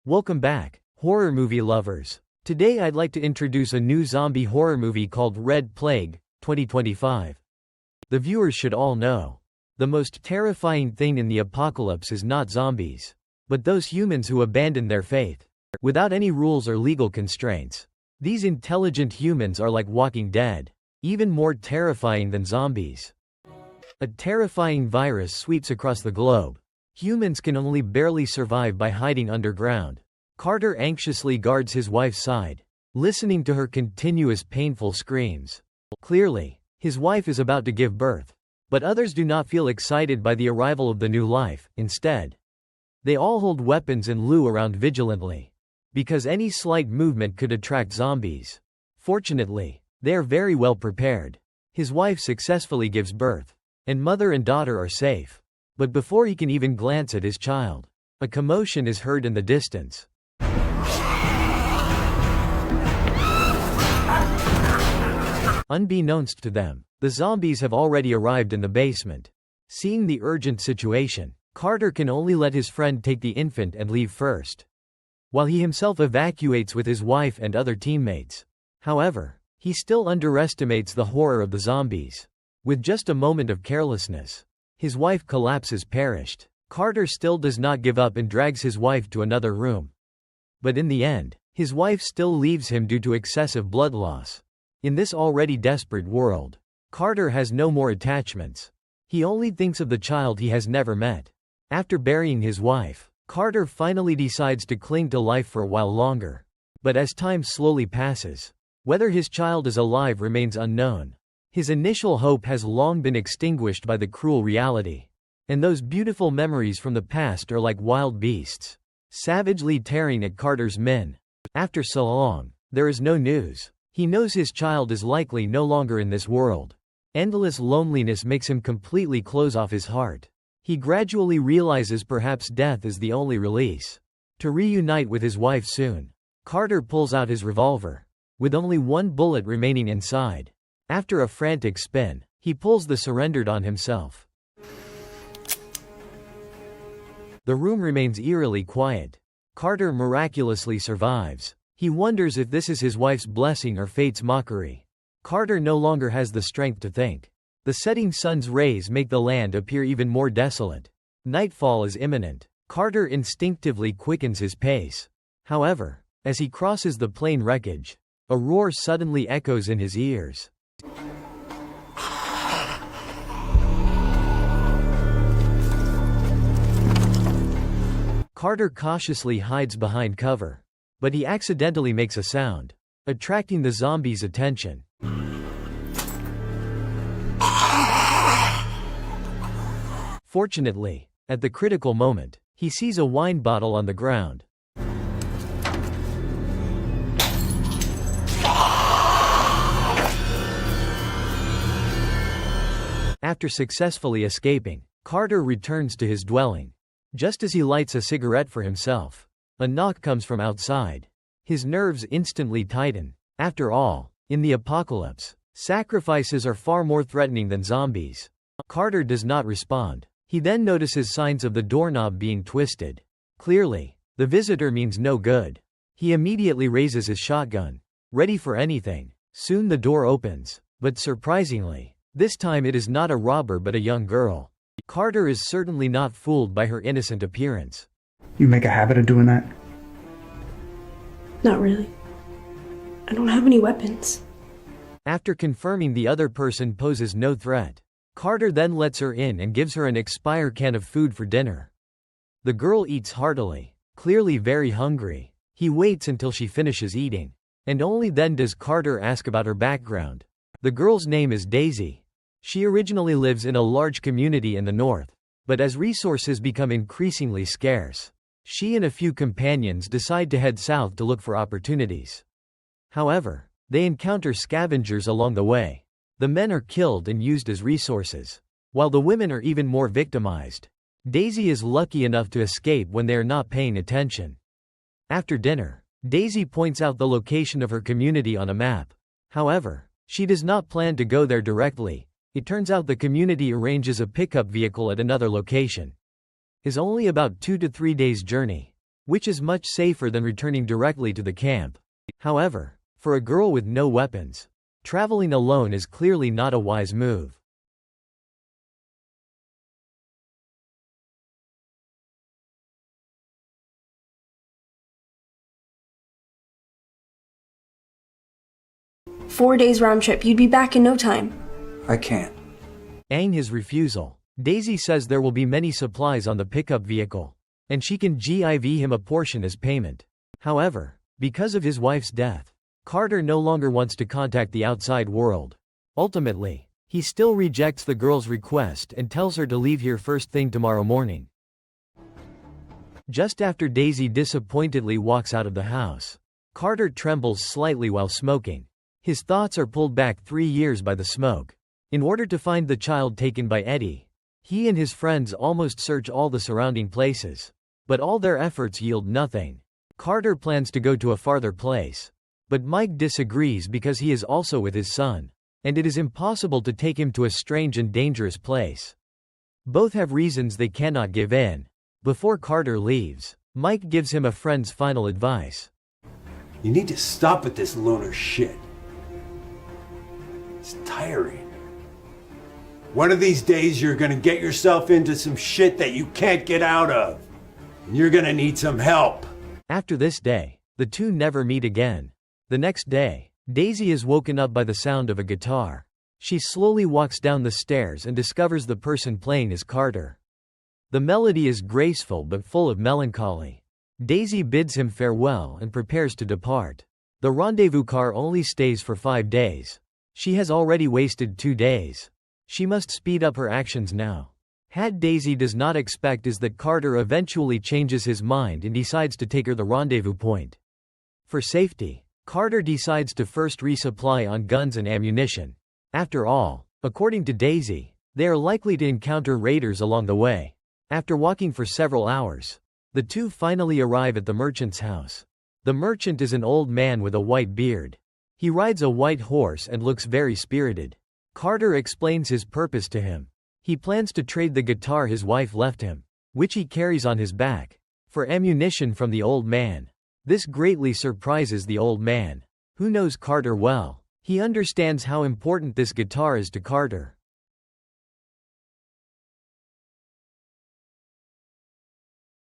Welcome back, horror movie lovers. Today I'd like to introduce a new zombie horror movie called Red Plague, 2025. The viewers should all know. The most terrifying thing in the apocalypse is not zombies, but those humans who abandon their faith. Without any rules or legal constraints. These intelligent humans are like Walking Dead, even more terrifying than zombies. A terrifying virus sweeps across the globe. Humans can only barely survive by hiding underground. Carter anxiously guards his wife's side, listening to her continuous painful screams. Clearly, his wife is about to give birth. But others do not feel excited by the arrival of the new life. Instead, they all hold weapons and loo around vigilantly, because any slight movement could attract zombies. Fortunately, they are very well prepared. His wife successfully gives birth, and mother and daughter are safe. But before he can even glance at his child, a commotion is heard in the distance. Unbeknownst to them, the zombies have already arrived in the basement. Seeing the urgent situation, Carter can only let his friend take the infant and leave first, while he himself evacuates with his wife and other teammates. However, he still underestimates the horror of the zombies. With just a moment of carelessness, his wife collapses perished. Carter still does not give up and drags his wife to another room. But in the end, his wife still leaves him due to excessive blood loss. In this already desperate world, Carter has no more attachments. He only thinks of the child he has never met. After burying his wife, Carter finally decides to cling to life for a while longer. But as time slowly passes, whether his child is alive remains unknown. His initial hope has long been extinguished by the cruel reality. And those beautiful memories from the past are like wild beasts, savagely tearing at Carter's men. After so long, there is no news. He knows his child is likely no longer in this world. Endless loneliness makes him completely close off his heart. He gradually realizes perhaps death is the only release. To reunite with his wife soon, Carter pulls out his revolver, with only one bullet remaining inside. After a frantic spin, he pulls the surrendered on himself. The room remains eerily quiet. Carter miraculously survives. He wonders if this is his wife's blessing or fate's mockery. Carter no longer has the strength to think. The setting sun's rays make the land appear even more desolate. Nightfall is imminent. Carter instinctively quickens his pace. However, as he crosses the plane wreckage, a roar suddenly echoes in his ears. Carter cautiously hides behind cover, but he accidentally makes a sound, attracting the zombies' attention. Fortunately, at the critical moment, he sees a wine bottle on the ground. After successfully escaping, Carter returns to his dwelling. Just as he lights a cigarette for himself, a knock comes from outside. His nerves instantly tighten. After all, in the apocalypse, sacrifices are far more threatening than zombies. Carter does not respond. He then notices signs of the doorknob being twisted. Clearly, the visitor means no good. He immediately raises his shotgun, ready for anything. Soon the door opens, but surprisingly, this time it is not a robber but a young girl. Carter is certainly not fooled by her innocent appearance. You make a habit of doing that? Not really. I don't have any weapons. After confirming the other person poses no threat, Carter then lets her in and gives her an expired can of food for dinner. The girl eats heartily, clearly very hungry. He waits until she finishes eating, and only then does Carter ask about her background. The girl's name is Daisy. She originally lives in a large community in the north, but as resources become increasingly scarce, she and a few companions decide to head south to look for opportunities. However, they encounter scavengers along the way. The men are killed and used as resources, while the women are even more victimized. Daisy is lucky enough to escape when they are not paying attention. After dinner, Daisy points out the location of her community on a map. However, she does not plan to go there directly. It turns out the community arranges a pickup vehicle at another location. Is only about 2 to 3 days' journey. which is much safer than returning directly to the camp. However, for a girl with no weapons, traveling alone is clearly not a wise move. "4 days round trip. You'd be back in no time." I can't. Aang his refusal. Daisy says there will be many supplies on the pickup vehicle, and she can give him a portion as payment. However, because of his wife's death, Carter no longer wants to contact the outside world. Ultimately, he still rejects the girl's request and tells her to leave here first thing tomorrow morning. Just after Daisy disappointedly walks out of the house, Carter trembles slightly while smoking. His thoughts are pulled back 3 years by the smoke. In order to find the child taken by Eddie, he and his friends almost search all the surrounding places. But all their efforts yield nothing. Carter plans to go to a farther place. But Mike disagrees because he is also with his son, and it is impossible to take him to a strange and dangerous place. Both have reasons they cannot give in. Before Carter leaves, Mike gives him a friend's final advice. You need to stop with this lunar shit. It's tiring. One of these days you're gonna get yourself into some shit that you can't get out of. And you're gonna need some help. After this day, the two never meet again. The next day, Daisy is woken up by the sound of a guitar. She slowly walks down the stairs and discovers the person playing is Carter. The melody is graceful but full of melancholy. Daisy bids him farewell and prepares to depart. The rendezvous car only stays for 5 days. She has already wasted 2 days. She must speed up her actions now. What Daisy does not expect is that Carter eventually changes his mind and decides to take her to the rendezvous point. For safety, Carter decides to first resupply on guns and ammunition. After all, according to Daisy, they are likely to encounter raiders along the way. After walking for several hours, the two finally arrive at the merchant's house. The merchant is an old man with a white beard. He rides a white horse and looks very spirited. Carter explains his purpose to him. He plans to trade the guitar his wife left him, which he carries on his back, for ammunition from the old man. This greatly surprises the old man, who knows Carter well. He understands how important this guitar is to Carter.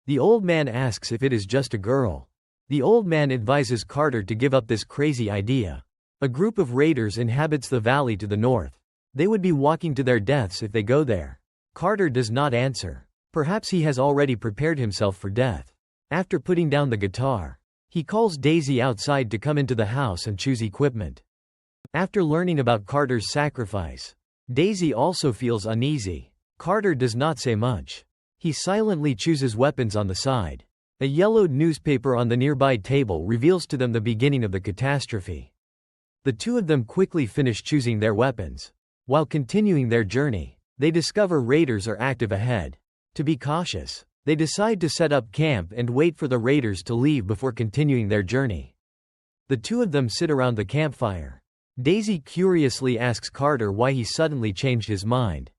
The old man asks if it is just a girl. The old man advises Carter to give up this crazy idea. A group of raiders inhabits the valley to the north. They would be walking to their deaths if they go there. Carter does not answer. Perhaps he has already prepared himself for death. After putting down the guitar, he calls Daisy outside to come into the house and choose equipment. After learning about Carter's sacrifice, Daisy also feels uneasy. Carter does not say much. He silently chooses weapons on the side. A yellowed newspaper on the nearby table reveals to them the beginning of the catastrophe. The two of them quickly finish choosing their weapons. While continuing their journey, they discover raiders are active ahead. To be cautious, they decide to set up camp and wait for the raiders to leave before continuing their journey. The two of them sit around the campfire. Daisy curiously asks Carter why he suddenly changed his mind.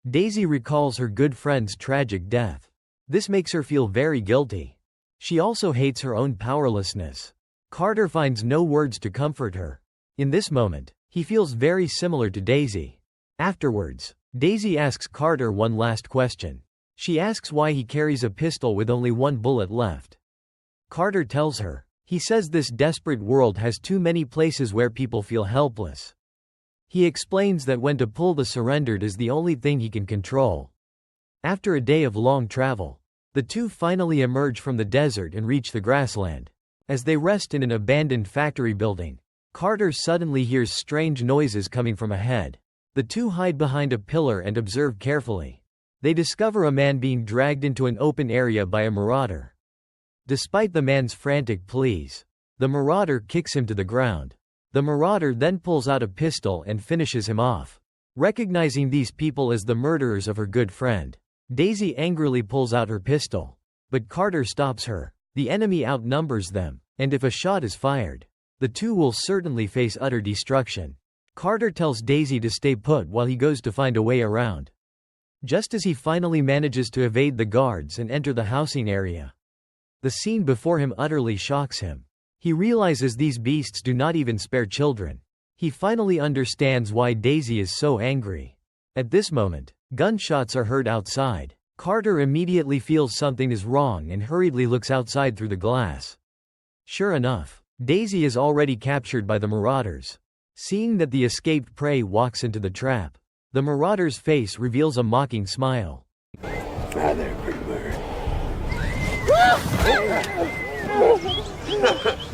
Daisy recalls her good friend's tragic death. This makes her feel very guilty. She also hates her own powerlessness. Carter finds no words to comfort her. In this moment, he feels very similar to Daisy. Afterwards, Daisy asks Carter one last question. She asks why he carries a pistol with only 1 bullet left. Carter tells her, he says this desperate world has too many places where people feel helpless. He explains that when to pull the surrendered is the only thing he can control. After a day of long travel, the two finally emerge from the desert and reach the grassland. As they rest in an abandoned factory building, Carter suddenly hears strange noises coming from ahead. The two hide behind a pillar and observe carefully. They discover a man being dragged into an open area by a marauder. Despite the man's frantic pleas, the marauder kicks him to the ground. The marauder then pulls out a pistol and finishes him off. Recognizing these people as the murderers of her good friend, Daisy angrily pulls out her pistol. But Carter stops her. The enemy outnumbers them, And if a shot is fired, the two will certainly face utter destruction. Carter tells Daisy to stay put while he goes to find a way around. Just as he finally manages to evade the guards and enter the housing area, the scene before him utterly shocks him. He realizes these beasts do not even spare children. He finally understands why Daisy is so angry. At this moment, gunshots are heard outside. Carter immediately feels something is wrong and hurriedly looks outside through the glass. Sure enough, Daisy is already captured by the marauders. Seeing that the escaped prey walks into the trap, the marauder's face reveals a mocking smile. Hi there, pretty bird.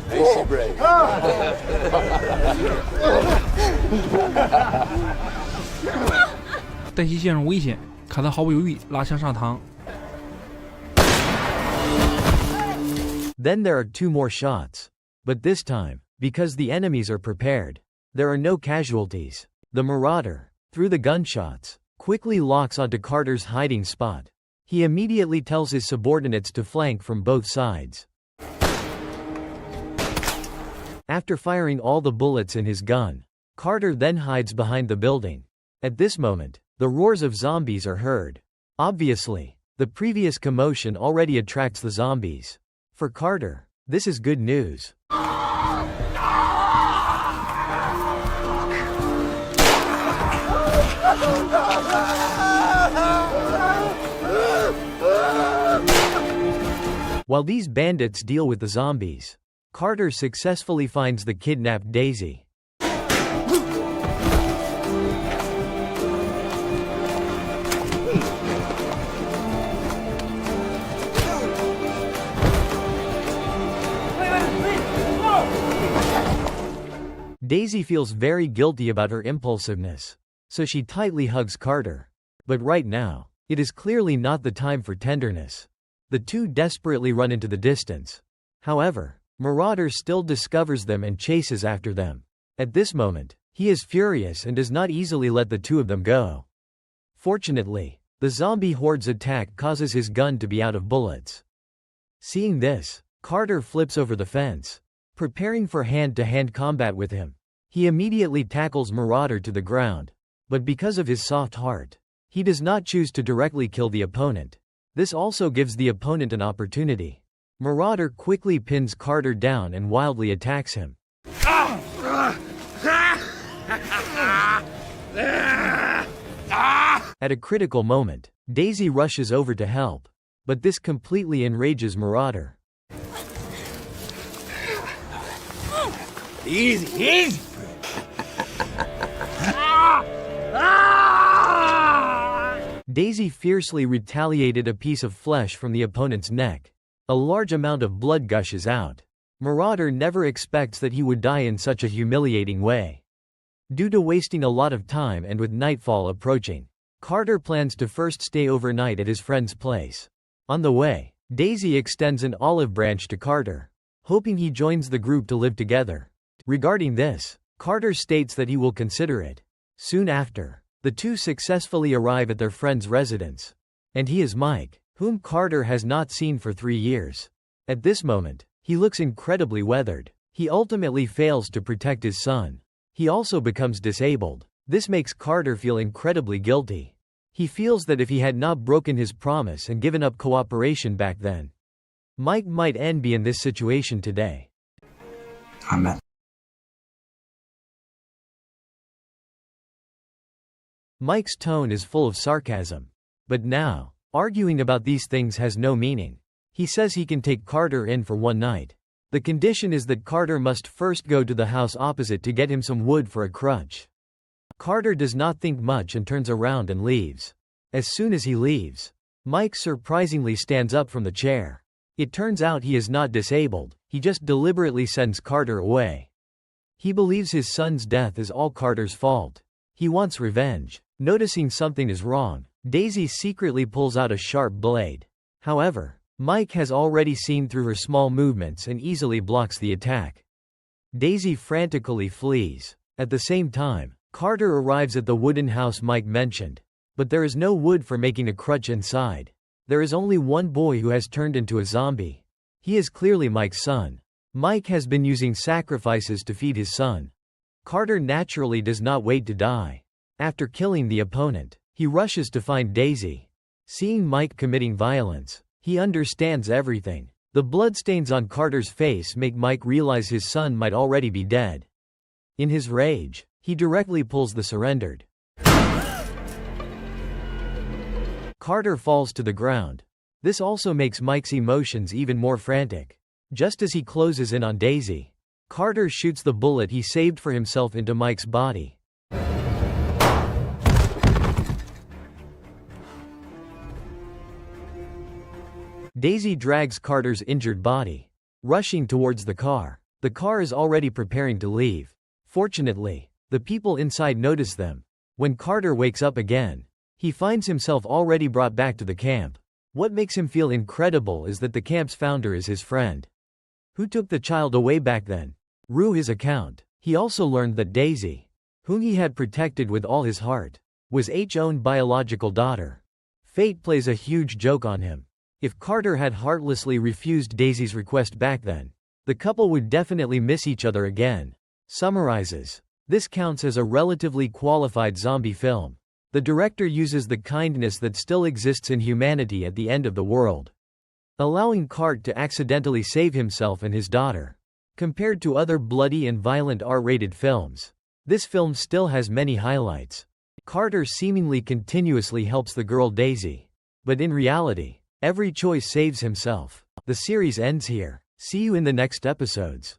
Hey, Brave. 黛西陷入危险，卡特毫不犹豫拉枪上膛。 Then there are 2 more shots. But this time, because the enemies are prepared, there are no casualties. The marauder, through the gunshots, quickly locks onto Carter's hiding spot. He immediately tells his subordinates to flank from both sides. After firing all the bullets in his gun, Carter then hides behind the building. At this moment, the roars of zombies are heard. Obviously, the previous commotion already attracts the zombies. For Carter, this is good news. While these bandits deal with the zombies, Carter successfully finds the kidnapped Daisy. Daisy feels very guilty about her impulsiveness, so she tightly hugs Carter. But right now, it is clearly not the time for tenderness. The two desperately run into the distance. However, Marauder still discovers them and chases after them. At this moment, he is furious and does not easily let the two of them go. Fortunately, the zombie horde's attack causes his gun to be out of bullets. Seeing this, Carter flips over the fence, preparing for hand-to-hand combat with him. He immediately tackles Marauder to the ground. But because of his soft heart, he does not choose to directly kill the opponent. This also gives the opponent an opportunity. Marauder quickly pins Carter down and wildly attacks him. At a critical moment, Daisy rushes over to help, but this completely enrages Marauder. Easy, easy. Daisy fiercely retaliated a piece of flesh from the opponent's neck. A large amount of blood gushes out. Marauder never expects that he would die in such a humiliating way. Due to wasting a lot of time and with nightfall approaching, Carter plans to first stay overnight at his friend's place. On the way, Daisy extends an olive branch to Carter, hoping he joins the group to live together. Regarding this, Carter states that he will consider it. Soon after, the two successfully arrive at their friend's residence. And he is Mike, whom Carter has not seen for 3 years. At this moment, he looks incredibly weathered. He ultimately fails to protect his son. He also becomes disabled. This makes Carter feel incredibly guilty. He feels that if he had not broken his promise and given up cooperation back then, Mike might be in this situation today. Amen. Mike's tone is full of sarcasm. But now, arguing about these things has no meaning. He says he can take Carter in for one night. The condition is that Carter must first go to the house opposite to get him some wood for a crutch. Carter does not think much and turns around and leaves. As soon as he leaves, Mike surprisingly stands up from the chair. It turns out he is not disabled, he just deliberately sends Carter away. He believes his son's death is all Carter's fault. He wants revenge. Noticing something is wrong, Daisy secretly pulls out a sharp blade. However, Mike has already seen through her small movements and easily blocks the attack. Daisy frantically flees. At the same time, Carter arrives at the wooden house Mike mentioned. But there is no wood for making a crutch inside. There is only one boy who has turned into a zombie. He is clearly Mike's son. Mike has been using sacrifices to feed his son. Carter naturally does not wait to die. After killing the opponent, he rushes to find Daisy. Seeing Mike committing violence, he understands everything. The bloodstains on Carter's face make Mike realize his son might already be dead. In his rage, he directly pulls the surrendered. Carter falls to the ground. This also makes Mike's emotions even more frantic. Just as he closes in on Daisy, Carter shoots the bullet he saved for himself into Mike's body. Daisy drags Carter's injured body, rushing towards the car. The car is already preparing to leave. Fortunately, the people inside notice them. When Carter wakes up again, he finds himself already brought back to the camp. What makes him feel incredible is that the camp's founder is his friend, who took the child away back then. Through his account, he also learned that Daisy, whom he had protected with all his heart, was H's own biological daughter. Fate plays a huge joke on him. If Carter had heartlessly refused Daisy's request back then, the couple would definitely miss each other again. Summarizes. This counts as a relatively qualified zombie film. The director uses the kindness that still exists in humanity at the end of the world, allowing Cart to accidentally save himself and his daughter. Compared to other bloody and violent R-rated films, this film still has many highlights. Carter seemingly continuously helps the girl Daisy, but in reality, every choice saves himself. The series ends here. See you in the next episodes.